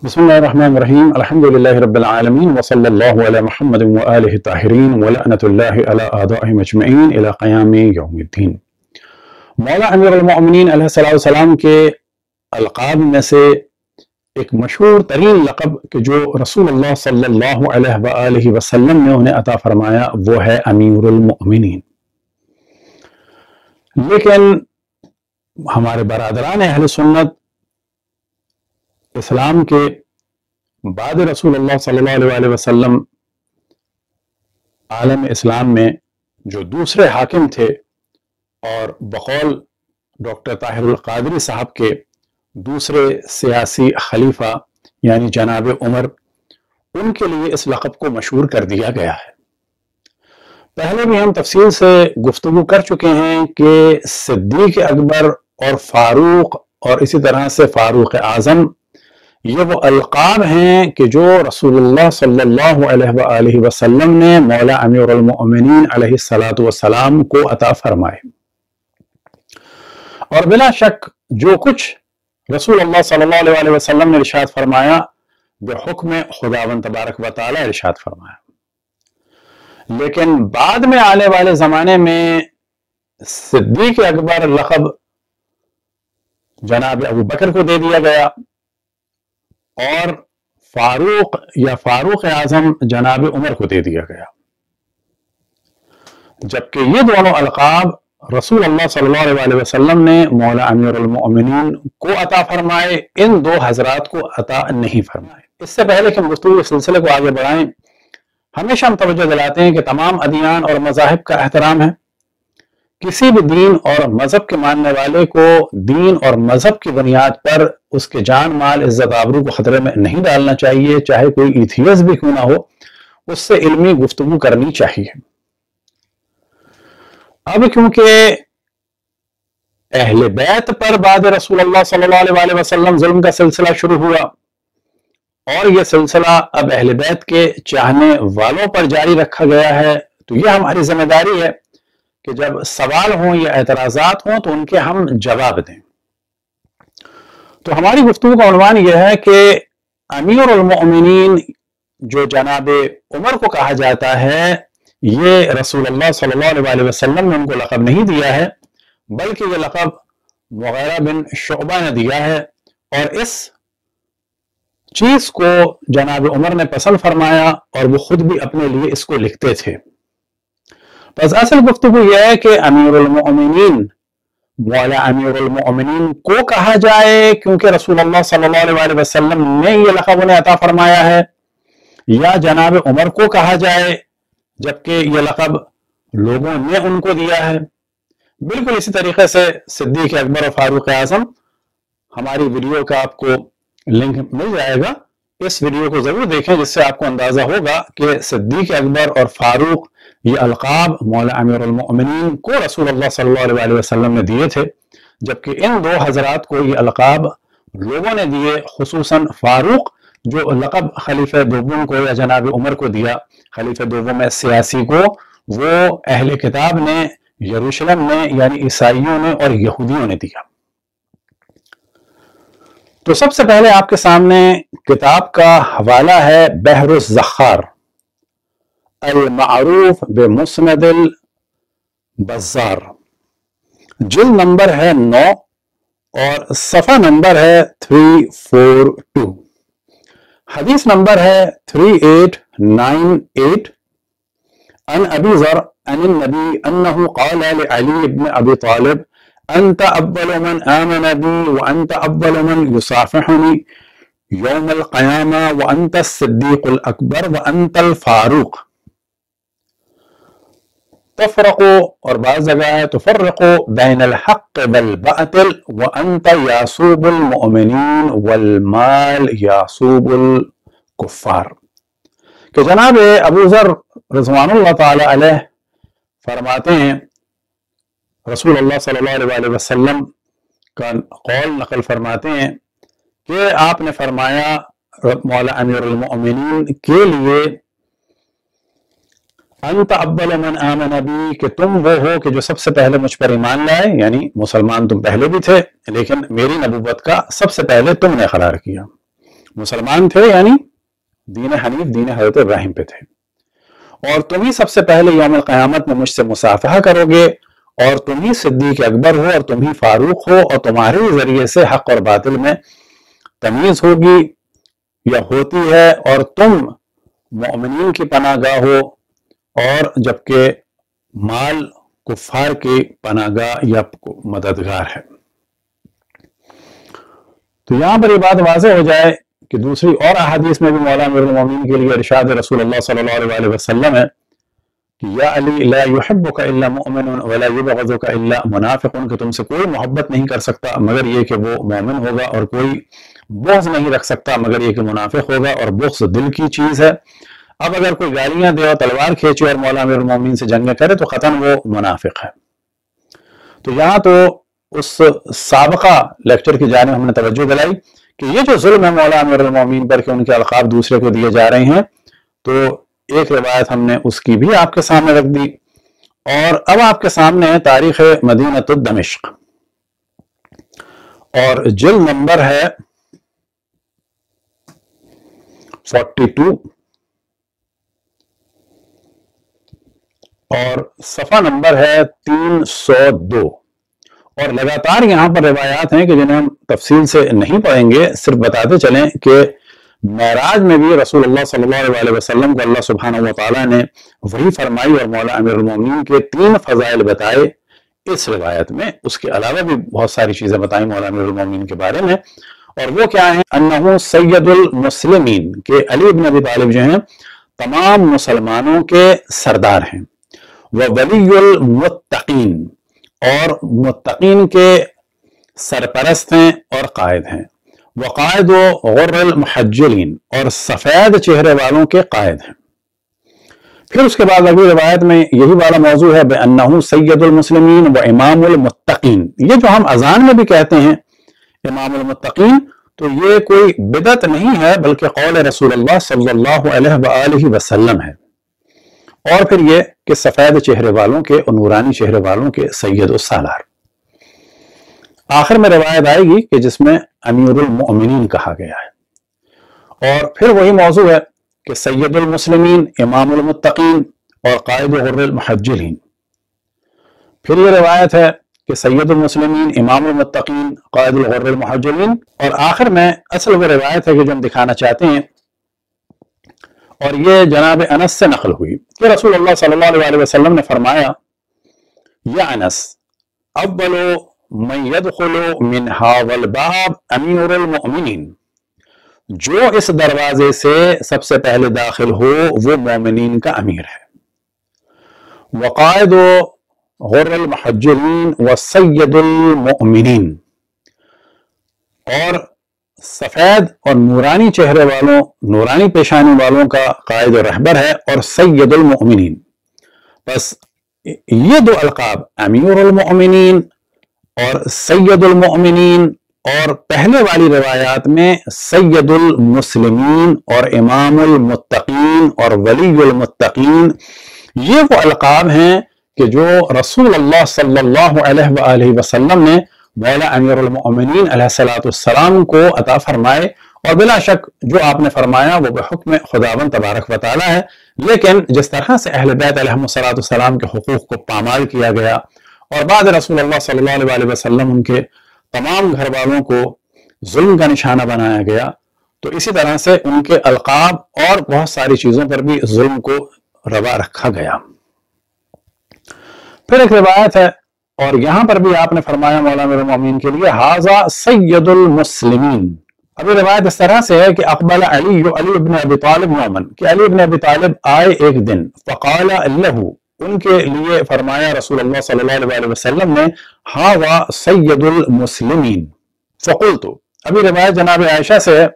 بسم الله الرحمن الرحيم. الحمد لله رب العالمين وصلى الله على محمد وآله الطاهرين ولعنة الله على أعدائهم أجمعين إلى قيام يوم الدين. मौला अमीर अल-मोमिनीन अलैहिस्सलाम के अलकाब में से एक मशहूर तरीन लक़ब कि जो रसूलुल्लाह सल्लल्लाहु अलैहि वसल्लम ने उन्हें अता फरमाया वो है अमीरुल मोमिनीन। लेकिन हमारे बरादरान अहले सुन्नत इस्लाम के बाद रसूलुल्लाह सल्लल्लाहु अलैहि वसल्लम आलम इस्लाम में जो दूसरे हाकिम थे और बकौल डॉक्टर ताहिरुल क़ादरी साहब के दूसरे सियासी खलीफा यानी जनाब उमर, उनके लिए इस लक़ब को मशहूर कर दिया गया है। पहले भी हम तफसील से गुफ्तगू कर चुके हैं कि सिद्दीक़ अकबर और फ़ारूक और इसी तरह से फ़ारूक आज़म ये वो अलक़ाब हैं कि जो रसूलुल्लाह सल्लल्लाहु अलैहि वसल्लम ने मौला अमीरुल मोमिनीन अलैहिस्सलातु वस्सलाम को अता फरमाए। और बिला शक जो कुछ रसूलुल्लाह सल्लल्लाहु अलैहि वसल्लम ने इरशाद फरमाया बेहुक्म खुदावंद तबारक व तआला इरशाद फरमाया। लेकिन बाद में आने वाले ज़माने में सिद्दीक़ अकबर लक़ब जनाब अबू बकर को दे दिया गया और फारूक या फारूक आज़म जनाब उमर को दे दिया गया, जबकि ये दोनों अलक़ाब रसूलुल्लाह सल्लल्लाहु अलैहि वसल्लम ने मौला अमीरुल मोमिनीन को अता फरमाए, इन दो हजरात को अता नहीं फरमाए। इससे पहले कि हम गुफ्तगू के सिलसिले को आगे बढ़ाएं, हमेशा हम तवज्जो दिलाते हैं कि तमाम अदियान और मज़ाहिब का एहतराम है। किसी भी दीन और मजहब के मानने वाले को दीन और मजहब की बुनियाद पर उसके जान माल इज्जत आबरू को खतरे में नहीं डालना चाहिए, चाहे कोई एथियस्ट भी क्यों ना हो, उससे इल्मी गुफ्तगू करनी चाहिए। अब क्योंकि अहले बैत पर बाद रसूलुल्लाह सल्लल्लाहु अलैहि वसल्लम जुल्म का सिलसिला शुरू हुआ और यह सिलसिला अब अहले बैत के चाहने वालों पर जारी रखा गया है, तो यह हमारी जिम्मेदारी है कि जब सवाल हों या एतराज़ात हों तो उनके हम जवाब दें। तो हमारी गुफ्तगू का उन्वान यह है कि अमीरुल मोमिनीन जो जनाब उमर को कहा जाता है, ये रसूलुल्लाह सल्लल्लाहु अलैहि वसल्लम ने उनको लक़ब नहीं दिया है, बल्कि ये लक़ब मुग़ीरा बिन शुअबा ने दिया है और इस चीज़ को जनाब उमर ने पसंद फरमाया और वो खुद भी अपने लिए इसको लिखते थे। बस असल गुफ्तगू यह है कि अमीरुल मोमिनीन मौला अमीरुल मोमिनीन को कहा जाए क्योंकि रसूलुल्लाह सल्लल्लाहु अलैहि वसल्लम ने यह लक़ब उन्हें अता फरमाया है, या जनाब उमर को कहा जाए जबकि यह लक़ब लोगों ने उनको दिया है। बिल्कुल इसी तरीके से सिद्दीक़ अकबर और फारूक आज़म, हमारी वीडियो का आपको लिंक मिल जाएगा, इस वीडियो को जरूर देखें जिससे आपको अंदाजा होगा कि सिद्दीक़ अकबर और फारूक ये अलक़ाब मौला अमीरुल मोमिनीन को रसूलुल्लाह सल्लल्लाहु अलैहि वसल्लम ने दिए थे, जबकि इन दो हजरात को ये अलक़ाब लोगों ने दिए, खुसूसन फारूक जो लक़ब खलीफा दोम को या जनाब उमर को दिया, खलीफा दोम सियासी को, वो अहले किताब ने यरूशलेम ने यानी ईसाइयों ने और यहूदियों ने दिया। तो सबसे पहले आपके सामने किताब का हवाला है बहरुज़ ज़ख़्ख़ार अल-मअरूफ बिमुस्नदिल बज़्ज़ार, जिल्द नंबर है 9 और सफ़ा नंबर है 342, हदीस नंबर है 3898। अन अबी ज़र अन नबी अन्नहु क़ाल लिअली इब्न अबी तालिब अंत अव्वलु मन आमन बी व अंत अव्वलु मन युसाफ़िहुनी यौमल क़यामा व अंत सिद्दीक़ुल अकबर व अंतल फ़ारूक तफ़रक़ु, और बाज़ जगह है तुफ़र्रिक़ु बैनल हक़्क़ वल बातिल व अंत यासूबुल मोमिनीन वल माल यासूबुल कुफ़्फ़ार। कि जनाब अबू ज़र रज़वानुल्लाह ताला अलैह फरमाते हैं रसूलुल्लाह सल्लल्लाहु अलैहि वसल्लम का कौल नकल फरमाते हैं कि आपने फरमाया मौला अमीरुल मोमिनीन के लिए अंत अव्वल मन आमन बी, कि तुम वो हो कि जो सबसे पहले मुझ पर ईमान लाए, यानी मुसलमान तुम पहले भी थे लेकिन मेरी नबूवत का सबसे पहले तुमने करार किया। मुसलमान थे, यानी दीन हनीफ, दीन हजरत इब्राहिम पे थे, और तुम ही सबसे पहले यौम क़यामत में मुझसे मुसाफहा करोगे, और तुम ही सिद्दीक अकबर हो, और तुम ही फारूक हो, और तुम्हारे ही जरिए से हक और बातिल में तमीज होगी या होती है, और तुम मोमिनीन की पनाहगाह हो, और जबकि माल कुफ्फार की पनाहगाह या मददगार है। तो यहां पर ये बात वाज़ेह हो जाए कि दूसरी और अहादीस में भी मौला अमीरुल मोमिनीन के लिए इरशाद रसूलुल्लाह सल्लल्लाहु अलैहि वसल्लम है कि या अली ला युहिब्बुका इल्ला मुअमिनुन व ला युबग़िज़ुका इल्ला मुनाफ़िक़ुन, कि तुमसे कोई मोहब्बत नहीं कर सकता मगर ये कि वो मोमिन होगा, और कोई बुग़्ज़ नहीं रख सकता मगर ये कि मुनाफ़िक़ होगा, और बुग़्ज़ दिल की चीज़ है। अब अगर कोई गालियां दे और तलवार खींचे और मौला अमीरुल मोमिनीन से जंग करे तो क़तन वो मुनाफ़िक़ है। तो यहाँ तो उस साबका लेक्चर की जानिब हमने तवज्जो दिलाई कि ये जो जुल्म है मौला अमीरुल मोमिनीन पर कि उनके अलक़ाब दूसरे को दिए जा रहे हैं, तो एक रिवायत हमने उसकी भी आपके सामने रख दी, और अब आपके सामने तारीख़ मदीनतुद दमिश्क, और जिल्द नंबर है 42 और सफ़ा नंबर है 302, और लगातार यहाँ पर रिवायात हैं कि जिन्हें हम तफसील से नहीं पढ़ेंगे, सिर्फ बताते चलें कि मेराज में भी रसूलुल्लाह सल्लल्लाहु अलैहि वसल्लम को अल्लाह सुब्हानहू व तआला ने वही फरमाई और मौला अमीरुल मोमिनीन के 3 फ़ज़ाइल बताए इस रिवायत में। उसके अलावा भी बहुत सारी चीज़ें बताई मौला अमीरुल मोमिनीन के बारे में, और वो क्या है, अन्नहु सय्यदुल मुस्लिमीन, के अली इब्न अबी तालिब जो हैं तमाम मुसलमानों के सरदार हैं, व वलीयुल मुत्तकीन, और मुत्तकीन के सरपरस्त हैं और कायद हैं, वक़ायद गुर्रुल मुहज्जलीन, और सफ़ेद चेहरे वालों के कायद हैं। फिर उसके बाद अगली रिवायत में यही वाला मौजू है, बेअन्नहु सय्यदुल मुस्लिमीन व इमामुल मुत्तकीन। ये जो हम अजान में भी कहते हैं इमामुल मुत्तकीन, तो ये कोई बिदअत नहीं है बल्कि कौल रसूलुल्लाह सल्लल्लाहु अलैहि वसल्लम है। और फिर ये कि सफ़ेद चेहरे वालों के और नूरानी चेहरे वालों के सैयद उस सालार। आखिर में रिवायत आएगी कि जिसमें अमीरुल मोमिनीन कहा गया है, और फिर वही मौजू है कि सैयदुल मुस्लिमीन, इमामुल मुत्तकीन और कायद गुर्रुल मुहज्जलीन। फिर ये रिवायत है कि सैयदुल मुस्लिमीन, इमामुल मुत्तकीन, कायद गुर्रुल मुहज्जलीन, और आखिर में असल वो रिवायत है कि जो हम दिखाना चाहते हैं, और ये जनाब अनस से नकल हुई कि रसूलुल्लाह सल्लल्लाहु अलैहि वसल्लम ने फरमाया, या अनस अव्वलु मन यदखुलु मिन हाज़ल बाब अमीरुल मोमिनीन, जो इस दरवाजे से सबसे पहले दाखिल हो वो मोमिनीन का अमीर है। वक़ायद गुर्रुल मुहज्जलीन व सय्यदुल मोमिनीन, और सफेद और नूरानी चेहरे वालों, नूरानी पेशानी वालों का कायद और रहबर है, और सय्यदुल मोमिनीन। बस ये 2 अलकाब अमीरुल मोमिनीन और सय्यदुल मोमिनीन, और पहले वाली रिवायात में सय्यदुल मुस्लिमीन और इमामुल मुत्तकीन और वलीयुल मुत्तकीन, ये वो अलकाब हैं कि जो रसूलुल्लाह सल्लल्लाहु अलैहि वसल्लम ने मौला अमीरुल मोमिनीन अलैहिस्सलाम को अता फरमाए। और बिला शक जो आपने फरमाया वो बेहुक्म खुदावंद तबारक व तआला है, लेकिन जिस तरह से अहले बैत अलैहिस्सलाम के हुकूक को पामाल किया गया और बाद रसूलुल्लाह सल्लल्लाहु अलैहि वसल्लम उनके तमाम घर वालों को जुल्म का निशाना बनाया गया, तो इसी तरह से उनके अलकाब और बहुत सारी चीजों पर भी जुल्म को रवा रखा गया। फिर एक रिवायत है, और यहां पर भी आपने फरमाया मौला अमीरुल मोमिनीन के लिए, हाजा सय्यदुल मुस्लिमीन। अभी रिवायत इस तरह से है कि अक़बल अली इब्न अबी तालिब यौमन, कि अली इब्न अबी तालिब आए एक दिन, फ़क़ाल लहू, उनके लिए फरमाया रसूलुल्लाह सल्लल्लाहु अलैहि वसल्लम ने, हाजा सय्यदुल मुस्लिमीन। फ़क़ुल्तु, अभी रिवायत जनाब आयशा से है,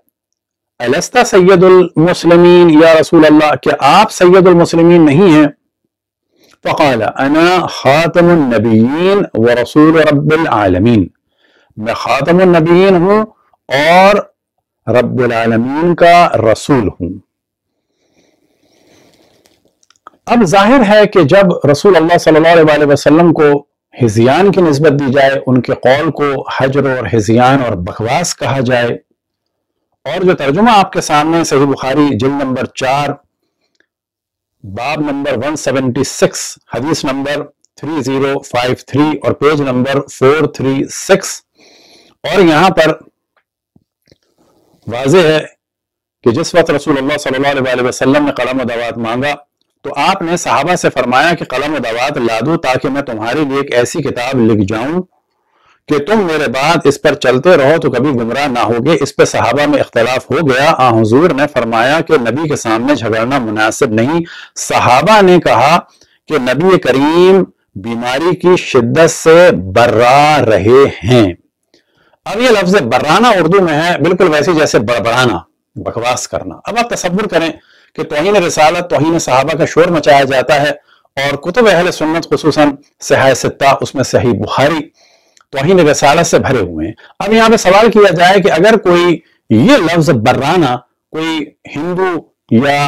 अलस्ता सय्यदुल मुस्लिमीन या रसूल अल्लाह, क्या आप सय्यदुल मुस्लिमीन नहीं हैं? फ़क़ाल अना ख़ातमुन नबिय्यीन व रसूल रब्बिल आलमीन, मैं ख़ातमुन नबिय्यीन हूँ और रब्बुल आलमीन का रसूल हूँ। अब जाहिर है कि जब रसूल अल्लाह सल्लल्लाहु अलैहि वसल्लम को हिज़यान की निस्बत दी जाए, उनके कौल को हजर और हिज़यान और बकवास कहा जाए, اور جو ترجمہ آپ کے سامنے صحیح بخاری جلد نمبر 4 باب نمبر 176 حدیث نمبر 3053 اور پیج نمبر 436، اور یہاں پر واضح ہے کہ جس وقت رسول اللہ صلی اللہ علیہ وسلم نے قلم و دوات مانگا تو آپ نے صحابہ سے فرمایا کہ قلم و دوات لا دو تاکہ میں تمہارے لیے ایک ایسی کتاب لکھ جاؤں کہ تم میرے بعد اس پر چلتے رہو تو کبھی گمراہ نہ ہوگے۔ اس پہ صحابہ میں اختلاف ہو گیا۔ حضور نے فرمایا کہ نبی کے سامنے جھگڑنا مناسب نہیں۔ صحابہ نے کہا کہ نبی کریم بیماری کی شدت سے برا رہے ہیں۔ اب یہ لفظ برانا اردو میں ہے بالکل ویسے جیسے بڑبڑانا، بکواس کرنا۔ اب آپ تصور کریں کہ توہین رسالت، توہین صحابہ کا شور مچایا جاتا ہے، اور کتب اہل سنت خصوصاً صحیح ستہ، اس میں صحیح بخاری توہین رسالت سے بھرے ہوئے ہیں۔ اب یہاں پہ سوال کیا جائے کہ اگر کوئی یہ لفظ برانا کوئی ہندو یا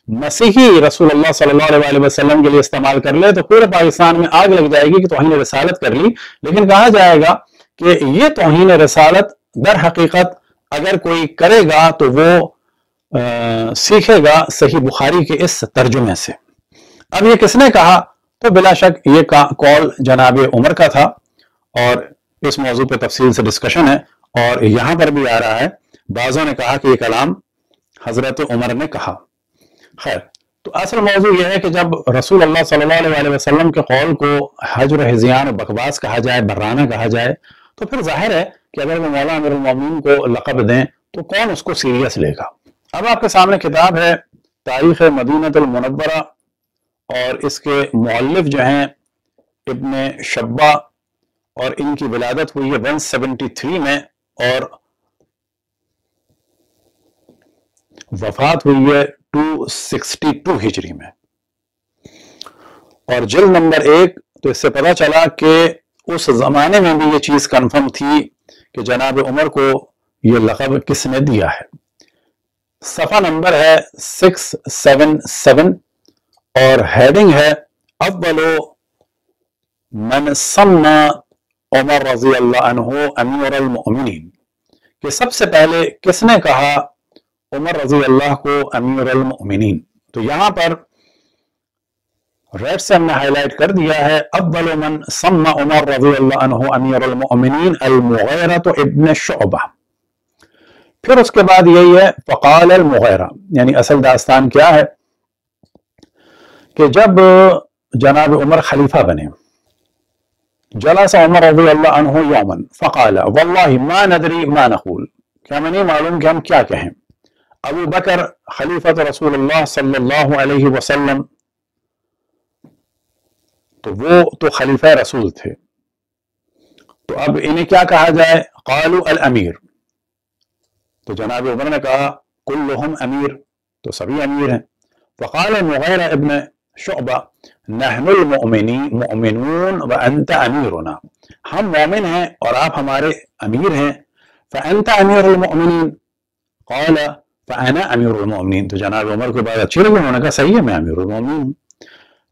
مسیحی رسول اللہ صلی اللہ علیہ وسلم کے لیے استعمال کر لے تو پورے پاکستان میں آگ لگ جائے گی کہ توہین رسالت کر لی، لیکن کہا جائے گا کہ یہ توہین رسالت در حقیقت اگر کوئی کرے گا تو وہ سیکھے گا صحیح بخاری کے اس ترجمے سے۔ اب یہ کس نے کہا؟ تو بلا شک یہ قول جناب عمر کا تھا، اور اس موضوع پہ تفصیل سے ڈسکشن ہے، اور یہاں پر بھی آ رہا ہے بعضوں نے کہا کہ یہ کلام حضرت عمر نے کہا۔ خیر، تو اصل موضوع یہ ہے کہ جب رسول اللہ صلی اللہ علیہ وسلم کے قول کو حجر ہذیان و بکواس کہا جائے، برانہ کہا جائے، تو پھر ظاہر ہے کہ اگر وہ مولا امیر المومنین کو لقب دیں تو کون اس کو سیریس لے گا۔ اب آپ کے سامنے کتاب ہے تاریخ مدینہ المنورہ، اور اس کے مؤلف جو ہیں ابن شبہ، اور ان کی ولادت ہوئی ہے 173 میں اور وفات ہوئی ہے 262 ہجری میں، اور جلد نمبر 1۔ تو اس سے پتہ چلا کہ اس زمانے میں بھی یہ چیز کنفرم تھی کہ جناب عمر کو یہ لقب کس نے دیا ہے۔ صفحہ نمبر ہے 677 اور ہیڈنگ ہے اول من سمى عمر رضی اللہ عنہ امیر المؤمنین، کہ سب سے پہلے کس نے کہا عمر رضی اللہ کو امیر المؤمنین۔ تو یہاں پر ریڈ سے ہم نے ہائی لائٹ کر دیا ہے اول من سمى عمر رضی اللہ عنہ امیر المؤمنین المغیرۃ ابن شعبہ۔ پھر اس کے بعد یہی ہے فقال المغیرہ، یعنی اصل داستان کیا ہے کہ جب جناب عمر خلیفہ بنے، جلس عمر رضی اللہ عنہ یوما فقال واللہ ما ندری ما نقول، کہ ہمیں نہیں معلوم کہ ہم کیا کہیں۔ ابو بکر خلیفۃ رسول اللہ صلی اللہ علیہ وسلم، تو وہ تو خلیفہ رسول تھے، تو اب انہیں کیا کہا جائے؟ قالوا الامیر، تو جناب عمر نے کہا کلہم امیر، تو سبھی امیر ہیں۔ فقال مغیرہ ابن شعبہ نحن المؤمنون وانت امیرنا، ہم مومن ہیں اور آپ ہمارے امیر ہیں۔ فانت امیر المؤمنین قال فانا امیر المؤمنین، تو جناب عمر کو بات اچھی لگی، انہوں نے کہا صحیح ہے میں امیر المؤمنین ہوں۔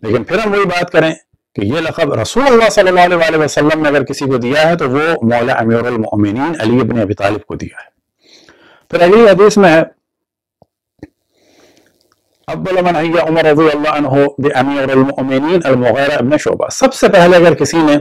لیکن پھر ہم وہی بات کریں کہ یہ لقب رسول اللہ صلی اللہ علیہ وسلم نے اگر کسی کو دیا ہے تو وہ مولا امیر المؤمنین علی بن ابی طالب کو دیا ہے۔ پھر اگلی حدیث میں ہے اول من حی عمر رضی اللہ عنہ بامیر المؤمنین المغیرہ ابن شعبہ، سب سے پہلے اگر کسی نے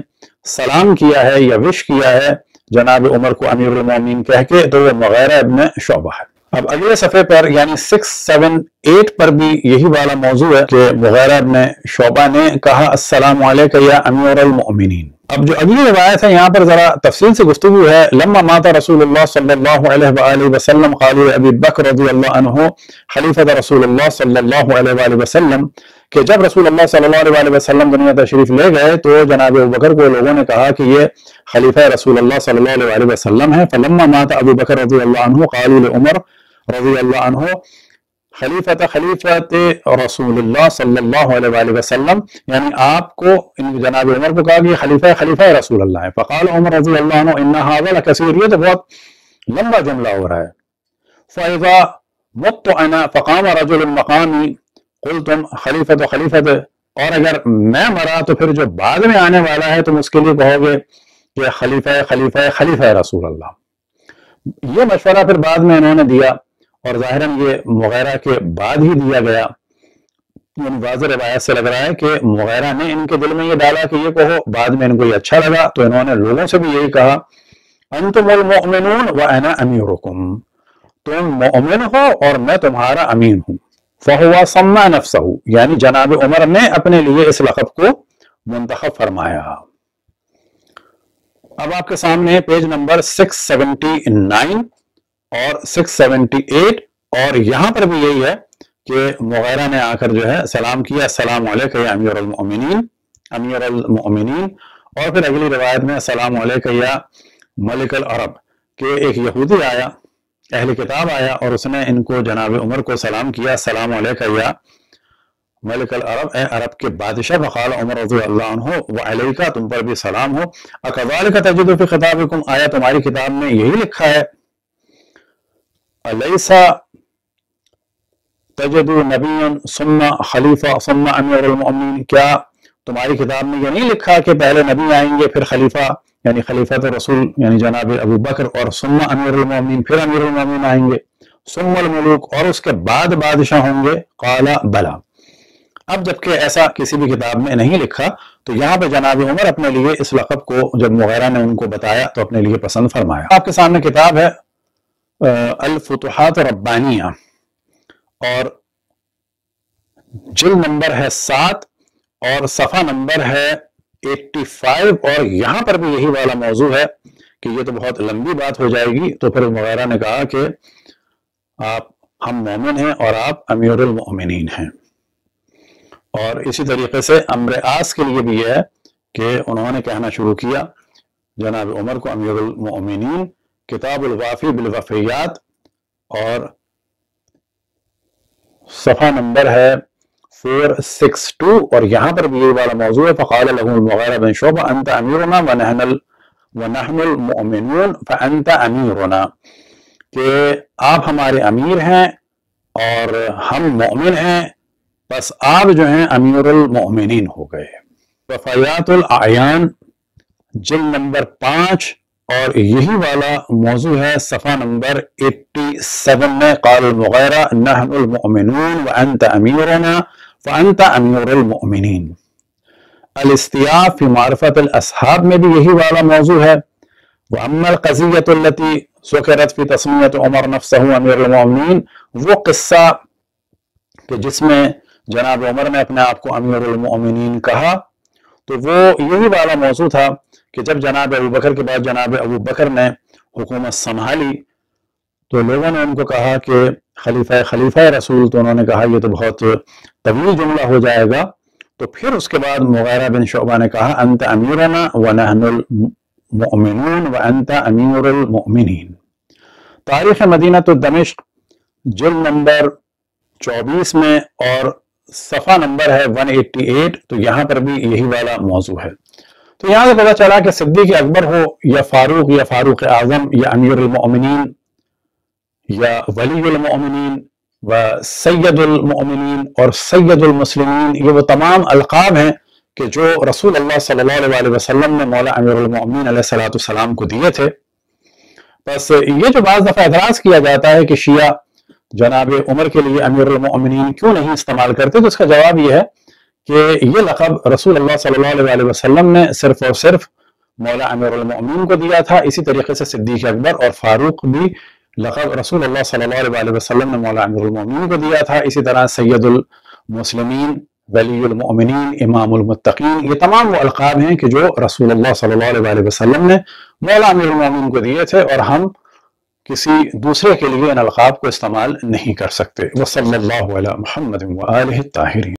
سلام کیا ہے یا وش کیا ہے جناب عمر کو امیر المؤمنین کہہ کے تو وہ مغیرہ ابن شعبہ ہے۔ اب اگلے صفحے پر یعنی 678 پر بھی یہی والا موضوع ہے کہ مغیرہ ابن شعبہ نے کہا السلام علیکم یا امیر المؤمنین۔ اب جو اگلی روایت ہے یہاں پر ذرا تفصیل سے گفتگو ہے۔ لما مات رسول اللہ صلی اللہ علیہ وآلہ وسلم قالوا ابی بکر رضی اللہ عنہ خلیفۃ رسول اللہ صلی اللہ علیہ وآلہ وسلم، کہ جب رسول اللہ صلی اللہ علیہ وآلہ وسلم دنیا تشریف لے گئے تو جناب ابو بکر کو لوگوں نے کہا کہ یہ خلیفہ رسول اللہ صلی اللہ علیہ وآلہ وسلم ہے۔ فلما مات ابو بکر رضی اللہ عنہ قالوا لعمر رضی اللہ عنہ خلیفۃ رسول اللہ صلی اللہ علیہ وآلہ وسلم، یعنی آپ کو جناب عمر کو کہا کہ خلیفہ رسول اللہ ہے۔ فقال عمر رضی اللہ عنہ ان هذا لکثیر، یہ تو بہت لمبا جملہ ہو رہا ہے۔ فاذا مت انا فقام رجل مقامی قلتم خلیفۃ، اور اگر میں مرا تو پھر جو بعد میں آنے والا ہے تم اس کے لیے کہو گے کہ خلیفہ رسول اللہ۔ یہ مشورہ پھر بعد میں انہوں نے دیا، اور ظاہراً یہ مغیرہ کے بعد ہی دیا گیا، یعنی واضح روایت سے لگ رہا ہے کہ مغیرہ نے ان کے دل میں یہ ڈالا کہ یہ کہو، بعد میں ان کو یہ اچھا لگا تو انہوں نے لوگوں سے بھی یہی کہا، انتم المؤمنون وانا امیرکم، تم مومن ہو اور میں تمہارا امین ہوں۔ فہو سمى نفسہ، یعنی جناب عمر نے اپنے لیے اس لقب کو منتخب فرمایا۔ اب آپ کے سامنے پیج نمبر 679 اور 678، اور یہاں پر بھی یہی ہے کہ مغیرہ نے آ کر جو ہے سلام کیا، السلام علیکہ یا امیر المؤمنین، امیر المؤمنین، اور پھر اگلی روایت میں السلام علیکہ یا ملک العرب، کہ ایک یہودی آیا، اہل کتاب آیا، اور اس نے ان کو جناب عمر کو سلام کیا، السلام علیکہ یا ملک العرب، اے عرب کے بادشاہ، فقال عمر رضی اللہ عنہ وعلیکہ، تم پر بھی سلام ہو، اکذالک تجد فی خطابکم، آیا تمہاری کتاب میں یہی لکھا ہے، الیسا تجد نبی ثم خلیفہ ثم امیر المؤمنین، کیا تمہاری کتاب میں یہ نہیں لکھا کہ پہلے نبی آئیں گے، پھر خلیفہ یعنی خلیفۃ رسول یعنی جناب ابو بکر، اور ثم امیر المؤمنین، پھر امیر المؤمنین آئیں گے، ثم الملوک، اور اس کے بعد بادشاہ ہوں گے، قال بلا۔ اب جبکہ ایسا کسی بھی کتاب میں نہیں لکھا تو یہاں پہ جناب عمر اپنے لیے اس لقب کو جب مغیرہ نے ان کو بتایا تو اپنے لیے پسند فرمایا۔ آپ کے سامنے کتاب ہے الفتوحات ربانیہ، اور جلد نمبر ہے 7 اور صفحہ نمبر ہے 85، اور یہاں پر بھی یہی والا موضوع ہے کہ یہ تو بہت لمبی بات ہو جائے گی، تو پھر مغیرہ نے کہا کہ ہم مومن ہیں اور آپ امیر المؤمنین ہیں۔ اور اسی طریقے سے امر عاص کے لیے بھی یہ ہے کہ انہوں نے کہنا شروع کیا جناب عمر کو امیر المؤمنین، کتاب الوافی بالوفیات، اور صفحہ نمبر ہے 462، اور یہاں پر بھی یہ والا موضوع ہے، فقال له المغیرہ بن شعبہ انت امیرنا ونحن المؤمنون فانت امیرنا، کہ آپ ہمارے امیر ہیں اور ہم مومن ہیں، بس آپ جو ہیں امیر المؤمنین ہو گئے۔ وفیات الاعیان جلد نمبر 5، اور یہی والا موضوع ہے صفحہ نمبر 87 میں، قال المغیرہ نحن المؤمنون وانت امیرنا فانت امیر المؤمنین۔ الاستیاف فی معرفت الاصحاب میں بھی یہی والا موضوع ہے، واما القضیۃ التي ذکرت فی تسمیۃ عمر نفسہ امیر المؤمنین، وہ قصہ کہ جس میں جناب عمر نے اپنے آپ کو امیر المؤمنین کہا، تو وہ یہی والا موضوع تھا کہ جب جناب ابو بکر کے بعد جناب ابو بکر نے حکومت سنبھالی تو لوگوں نے ان کو کہا کہ خلیفہ رسول، تو انہوں نے کہا یہ تو بہت طویل جملہ ہو جائے گا، تو پھر اس کے بعد مغیرہ بن شعبہ نے کہا انت امیرنا ونحن المؤمنون وانت امیر المؤمنین۔ تاریخ مدینہ دمشق جلد نمبر 24 میں اور صفحہ نمبر ہے 188، تو یہاں پر بھی یہی والا موضوع ہے۔ تو یہاں سے پتہ چلا کہ صدیق اکبر ہو یا فاروق اعظم یا امیر المؤمنین یا ولی المؤمنین و سید المؤمنین اور سید المسلمین، یہ وہ تمام القاب ہیں کہ جو رسول اللہ صلی اللہ علیہ وسلم نے مولا امیر المؤمنین علیہ السلام کو دیے تھے۔ بس یہ جو بعض دفعہ اعتراض کیا جاتا ہے کہ شیعہ جناب عمر کے لیے امیر المؤمنین کیوں نہیں استعمال کرتے، تو اس کا جواب یہ ہے کہ یہ لقب رسول اللہ صلی اللہ علیہ وسلم نے صرف اور صرف مولا امیر المؤمنین کو دیا تھا، اسی طریقے سے صدیق اکبر اور فاروق بھی لقب رسول اللہ صلی اللہ علیہ وسلم نے مولا امیر المؤمنین کو دیا تھا، اسی طرح سید المسلمین، ولی المؤمنین، امام المتقین، یہ تمام وہ القاب ہیں کہ جو رسول اللہ صلی اللہ علیہ وسلم نے مولا امیر المؤمنین کو دیے تھے، اور ہم کسی دوسرے کے لیے ان القاب کو استعمال نہیں کر سکتے۔ وصلی اللہ علی محمد وآلہ الطاہرین۔